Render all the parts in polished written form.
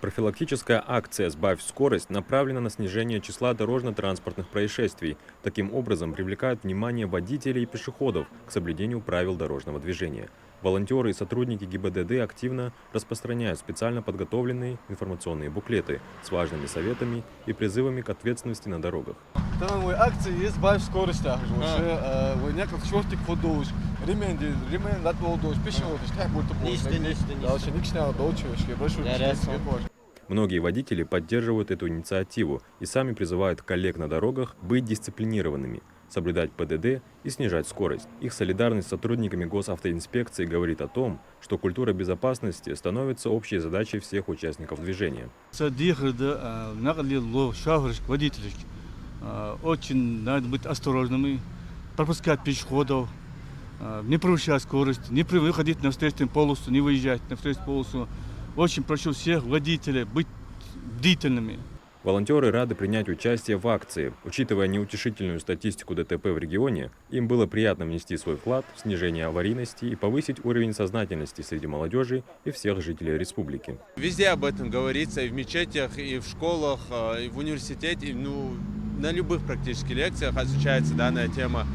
Профилактическая акция «Сбавь скорость» направлена на снижение числа дорожно-транспортных происшествий. Таким образом, привлекают внимание водителей и пешеходов к соблюдению правил дорожного движения. Волонтеры и сотрудники ГИБДД активно распространяют специально подготовленные информационные буклеты с важными советами и призывами к ответственности на дорогах. Данной акции есть «Сбавь скорость». Некоторые чертик ходовыш, ремень над молодой, пешеходы, как будто бы. Многие водители поддерживают эту инициативу и сами призывают коллег на дорогах быть дисциплинированными, соблюдать ПДД и снижать скорость. Их солидарность с сотрудниками госавтоинспекции говорит о том, что культура безопасности становится общей задачей всех участников движения. Очень надо быть осторожными, пропускать пешеходов, не превышать скорость, не выходить на встречную полосу, не выезжать на встречную полосу. Очень прошу всех водителей быть бдительными. Волонтеры рады принять участие в акции. Учитывая неутешительную статистику ДТП в регионе, им было приятно внести свой вклад в снижение аварийности и повысить уровень сознательности среди молодежи и всех жителей республики. Везде об этом говорится, и в мечетях, и в школах, и в университете, на любых практически лекциях изучается данная тема.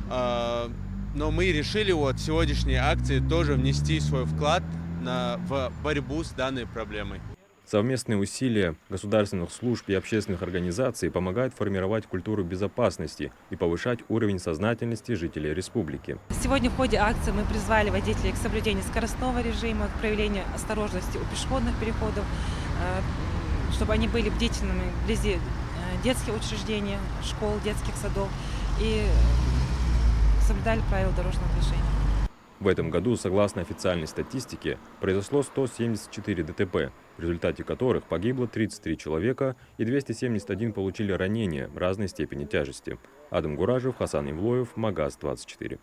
Но мы решили в сегодняшней акции тоже внести свой вклад в борьбу с данной проблемой. Совместные усилия государственных служб и общественных организаций помогают формировать культуру безопасности и повышать уровень сознательности жителей республики. Сегодня в ходе акции мы призвали водителей к соблюдению скоростного режима, к проявлению осторожности у пешеходных переходов, чтобы они были бдительными вблизи детских учреждений, школ, детских садов и соблюдали правила дорожного движения. В этом году, согласно официальной статистике, произошло 174 ДТП, в результате которых погибло 33 человека и 271 получили ранения разной степени тяжести. Адам Гуражев, Хасан Ивлоев, Магаз 24.